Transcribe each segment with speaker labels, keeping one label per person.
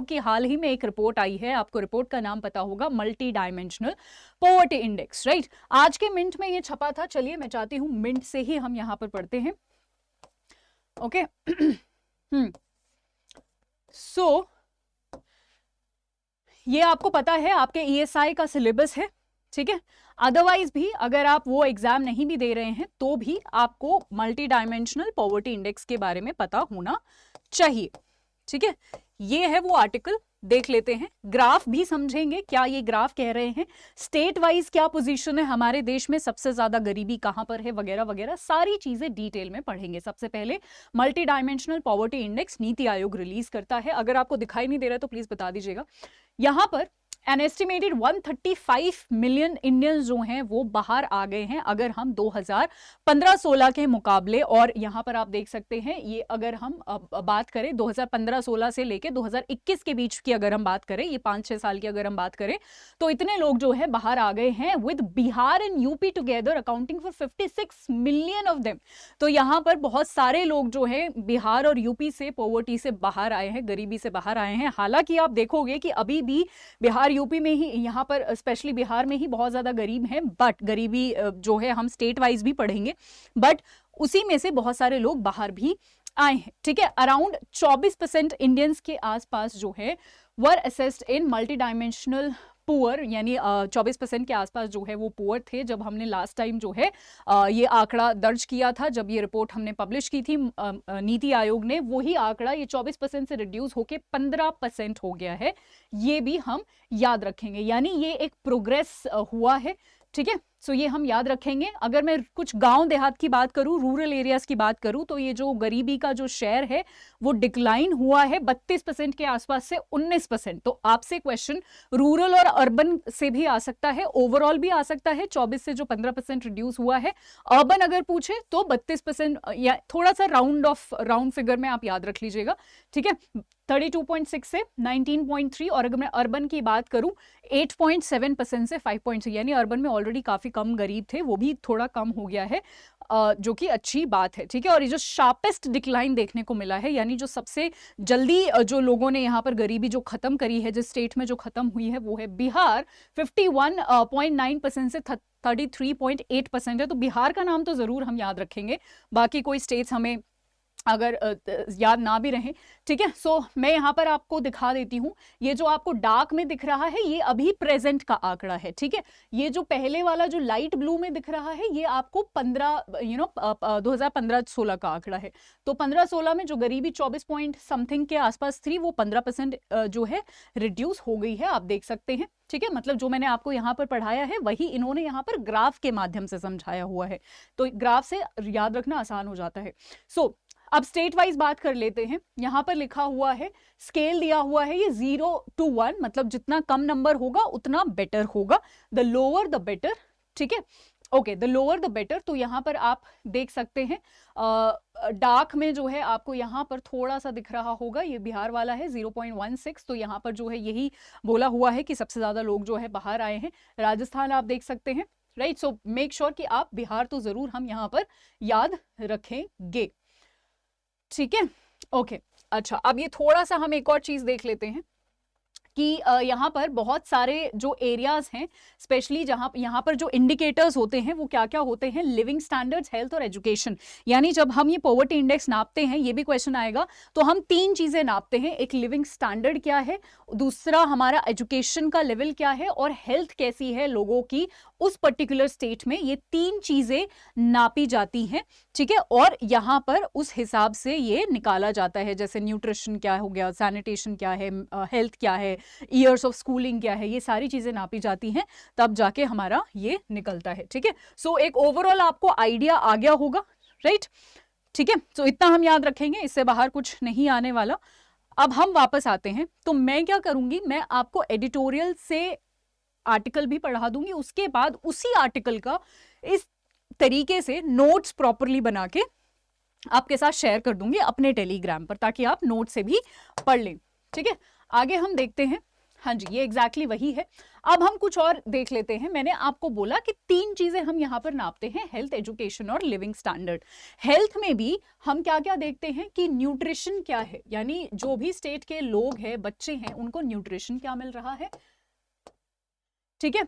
Speaker 1: कि हाल ही में एक रिपोर्ट आई है, आपको रिपोर्ट का नाम पता होगा, multi dimensional poverty index, right. आज के मिंट में ये छपा था। चलिए मैं चाहती हूं मिंट से ही हम यहां पर पढ़ते हैं। ओके सो ये आपको पता है, आपके ईएसआई का सिलेबस है, ठीक है। अदरवाइज भी अगर आप वो एग्जाम नहीं भी दे रहे हैं तो भी आपको मल्टी डायमेंशनल पॉवर्टी इंडेक्स के बारे में पता होना चाहिए, ठीक है। ये है वो आर्टिकल, देख लेते हैं। ग्राफ भी समझेंगे, क्या ये ग्राफ कह रहे हैं, स्टेट वाइज क्या पोजीशन है हमारे देश में, सबसे ज्यादा गरीबी कहां पर है, वगैरह वगैरह सारी चीजें डिटेल में पढ़ेंगे। सबसे पहले multi dimensional poverty index NITI Aayog release करता है। अगर आपको दिखाई नहीं दे रहा तो प्लीज बता दीजिएगा। यहां पर एन एस्टिमेटेड 135 मिलियन इंडियंस जो हैं वो बाहर आ गए हैं अगर हम 2015-16 के मुकाबले। और यहां पर आप देख सकते हैं, ये अगर हम बात करें 2015-16 से लेके 2021 के बीच की अगर हम बात करें, ये 5-6 साल की अगर हम बात करें, तो इतने लोग जो है बाहर आ गए हैं, with Bihar and UP together accounting for 56 million of them. तो यहां पर बहुत सारे लोग जो है बिहार और यूपी से पॉवर्टी से बाहर आए हैं, गरीबी से बाहर आए हैं। हालांकि आप देखोगे कि अभी भी बिहार यूपी में ही, यहाँ पर स्पेशली बिहार में ही बहुत ज्यादा गरीब हैं, बट गरीबी जो है हम स्टेट वाइज भी पढ़ेंगे, बट उसी में से बहुत सारे लोग बाहर भी आए हैं, ठीक है। अराउंड 24% इंडियंस के आसपास जो है were assessed in multi dimensional poor, यानी 24% के आसपास जो है वो पुअर थे जब हमने लास्ट टाइम जो है ये आंकड़ा दर्ज किया था, जब ये रिपोर्ट हमने पब्लिश की थी नीति आयोग ने। वही आंकड़ा ये 24% से रिड्यूस होके 15% हो गया है, ये भी हम याद रखेंगे। यानी ये एक प्रोग्रेस हुआ है, ठीक है। सो ये हम याद रखेंगे। अगर मैं कुछ गांव देहात की बात करूं, रूरल एरियाज की बात करूं, तो ये जो गरीबी का जो शेयर है वो डिक्लाइन हुआ है 32% के आसपास से 19%। तो आपसे क्वेश्चन रूरल और अर्बन से भी आ सकता है, ओवरऑल भी आ सकता है। 24 से जो 15% रिड्यूस हुआ है, अर्बन अगर पूछे तो 32%, या थोड़ा सा राउंड फिगर में आप याद रख लीजिएगा, ठीक है। 32.6 से 19.3, और अगर मैं अर्बन की बात करूं 8.7% से 5.3, यानी अर्बन में ऑलरेडी काफी कम गरीब थे, वो भी थोड़ा कम हो गया है, जो कि अच्छी बात है, ठीक है। और ये जो शार्पेस्ट डिक्लाइन देखने को मिला है, यानी जो सबसे जल्दी जो लोगों ने यहाँ पर गरीबी जो खत्म करी है, जिस स्टेट में जो खत्म हुई है, वो है बिहार। 51.9% से 33.8% है। तो बिहार का नाम तो जरूर हम याद रखेंगे, बाकी कोई स्टेट्स हमें अगर याद ना भी रहे, ठीक है। सो मैं यहां पर आपको दिखा देती हूं, ये जो आपको डार्क में दिख रहा है ये अभी प्रेजेंट का आंकड़ा है, ठीक है। ये जो पहले वाला जो लाइट ब्लू में दिख रहा है ये आपको 2015-16 का आंकड़ा है। तो 15-16 में जो गरीबी 24 पॉइंट समथिंग के आसपास थी, वो 15% जो है रिड्यूस हो गई है, आप देख सकते हैं, ठीक है। मतलब जो मैंने आपको यहाँ पर पढ़ाया है वही इन्होंने यहाँ पर ग्राफ के माध्यम से समझाया हुआ है, तो ग्राफ से याद रखना आसान हो जाता है। सो अब स्टेट वाइज बात कर लेते हैं। यहां पर लिखा हुआ है, स्केल दिया हुआ है ये 0 to 1, मतलब जितना कम नंबर होगा उतना बेटर होगा, द लोअर द बेटर, ठीक है। Okay, the lower the better. तो यहां पर आप देख सकते हैं डार्क में जो है आपको यहां पर थोड़ा सा दिख रहा होगा, ये बिहार वाला है 0.16। तो यहां पर जो है यही बोला हुआ है कि सबसे ज्यादा लोग जो है बाहर आए हैं। राजस्थान आप देख सकते हैं, राइट। सो मेक श्योर कि आप बिहार तो जरूर हम यहां पर याद रखेंगे, ठीक है। ओके, अच्छा, अब ये थोड़ा सा हम एक और चीज देख लेते हैं कि यहाँ पर बहुत सारे जो एरियाज हैं, स्पेशली जहाँ यहाँ पर जो इंडिकेटर्स होते हैं वो क्या क्या होते हैं, लिविंग स्टैंडर्ड्स, हेल्थ और एजुकेशन। यानी जब हम ये पॉवर्टी इंडेक्स नापते हैं, ये भी क्वेश्चन आएगा, तो हम 3 चीजें नापते हैं। एक लिविंग स्टैंडर्ड क्या है, दूसरा हमारा एजुकेशन का लेवल क्या है, और हेल्थ कैसी है लोगों की उस पर्टिकुलर स्टेट में। ये 3 चीजें नापी जाती हैं, ठीक है। और यहाँ पर उस हिसाब से ये निकाला जाता है, जैसे न्यूट्रिशन क्या हो गया, सैनिटेशन क्या है, हेल्थ क्या है, ईयर्स ऑफ स्कूलिंग क्या है, ये सारी चीजें नापी जाती हैं, तब जाके हमारा ये निकलता है, ठीक है। सो एक ओवरऑल आपको आइडिया आ गया होगा, राइट, ठीक है। सो इतना हम याद रखेंगे, इससे बाहर कुछ नहीं आने वाला। अब हम वापस आते हैं, तो मैं क्या करूंगी, मैं आपको एडिटोरियल से आर्टिकल भी पढ़ा दूंगी, उसके बाद उसी आर्टिकल का इस तरीके से नोट्स प्रॉपरली बना के आपके साथ शेयर कर दूंगी अपने टेलीग्राम पर, ताकि आप नोट से भी पढ़ लें, ठीक है। आगे हम देखते हैं, हाँ जी, ये एग्जैक्टली वही है। अब हम कुछ और देख लेते हैं। मैंने आपको बोला कि 3 चीजें हम यहाँ पर नापते हैं, हेल्थ, एजुकेशन और लिविंग स्टैंडर्ड। हेल्थ में भी हम क्या क्या देखते हैं कि न्यूट्रिशन क्या है, यानी जो भी स्टेट के लोग हैं, बच्चे हैं, उनको न्यूट्रिशन क्या मिल रहा है, ठीक है।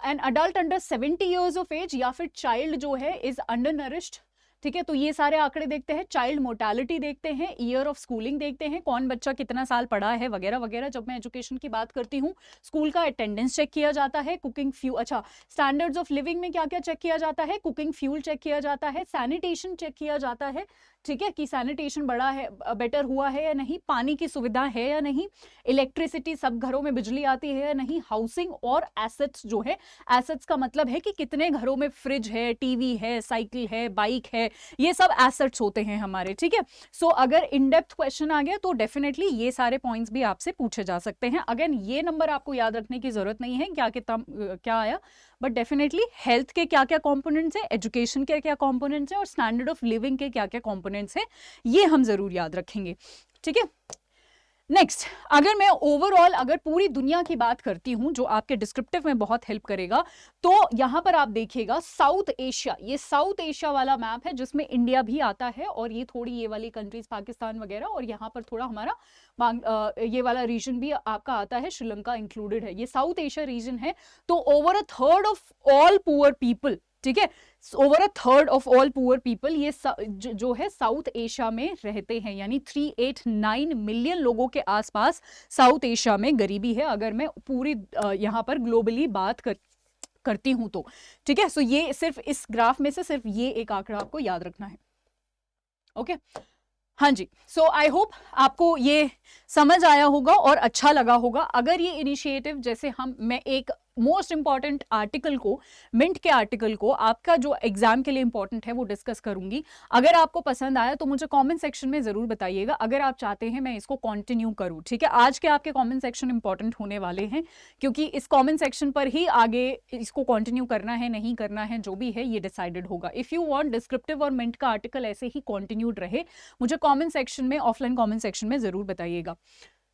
Speaker 1: An adult under 70 years of age या फिर चाइल्ड जो है इज अंडर नरिश्ड, ठीक है। तो ये सारे आंकड़े देखते हैं, चाइल्ड मोर्टेलिटी देखते हैं, ईयर ऑफ स्कूलिंग देखते हैं, कौन बच्चा कितना साल पढ़ा है वगैरह वगैरह। जब मैं एजुकेशन की बात करती हूँ, स्कूल का अटेंडेंस चेक किया जाता है, कुकिंग फ्यूल, अच्छा स्टैंडर्ड्स ऑफ लिविंग में क्या क्या चेक किया जाता है, कुकिंग फ्यूल चेक किया जाता है, सैनिटेशन चेक किया जाता है, ठीक है, कि सैनिटेशन बड़ा है, बेटर हुआ है या नहीं, पानी की सुविधा है या नहीं, इलेक्ट्रिसिटी, सब घरों में बिजली आती है या नहीं, हाउसिंग और एसेट्स जो है, एसेट्स का मतलब है कि कितने घरों में फ्रिज है, टीवी है, साइकिल है, बाइक है, ये सब एसेट्स होते हैं हमारे, ठीक है। सो अगर इन डेप्थ क्वेश्चन आ गया तो डेफिनेटली ये सारे पॉइंट्स भी आपसे पूछे जा सकते हैं। अगेन ये नंबर आपको याद रखने की जरूरत नहीं है क्या कितना क्या आया, बट डेफिनेटली हेल्थ के क्या क्या कंपोनेंट्स हैं, एजुकेशन के क्या कंपोनेंट्स हैं और स्टैंडर्ड ऑफ लिविंग के क्या क्या कंपोनेंट्स हैं, ये हम जरूर याद रखेंगे, ठीक है। नेक्स्ट, अगर मैं ओवरऑल अगर पूरी दुनिया की बात करती हूं जो आपके डिस्क्रिप्टिव में बहुत हेल्प करेगा, तो यहां पर आप देखिएगा साउथ एशिया, ये साउथ एशिया वाला मैप है जिसमें इंडिया भी आता है और ये थोड़ी ये वाली कंट्रीज पाकिस्तान वगैरह, और यहां पर थोड़ा हमारा ये वाला रीजन भी आपका आता है, श्रीलंका इंक्लूडेड है, ये साउथ एशिया रीजन है। तो over a third of all poor people, ठीक है, over a third of all poor people ये जो है साउथ एशिया में रहते हैं, यानी 389 मिलियन लोगों के आसपास साउथ एशिया में गरीबी है, अगर मैं पूरी यहाँ पर ग्लोबली बात करती हूं तो, ठीक है। सो ये सिर्फ इस ग्राफ में से सिर्फ ये एक आंकड़ा आपको याद रखना है, ओके। हाँ जी, सो आई होप आपको ये समझ आया होगा और अच्छा लगा होगा। अगर ये इनिशिएटिव जैसे मैं एक मोस्ट इंपॉर्टेंट आर्टिकल को, मिंट के आर्टिकल को, आपका जो एग्जाम के लिए इंपॉर्टेंट है वो डिस्कस करूंगी। अगर आपको पसंद आया तो मुझे कमेंट सेक्शन में जरूर बताइएगा, अगर आप चाहते हैं मैं इसको कंटिन्यू करूं, ठीक है। आज के आपके कमेंट सेक्शन इंपॉर्टेंट होने वाले हैं, क्योंकि इस कमेंट सेक्शन पर ही आगे इसको कंटिन्यू करना है नहीं करना है, जो भी है ये डिसाइडेड होगा। इफ यू वांट डिस्क्रिप्टिव और मिंट का आर्टिकल ऐसे ही कंटिन्यूड रहे, मुझे कमेंट सेक्शन में, ऑफलाइन कमेंट सेक्शन में जरूर बताइएगा।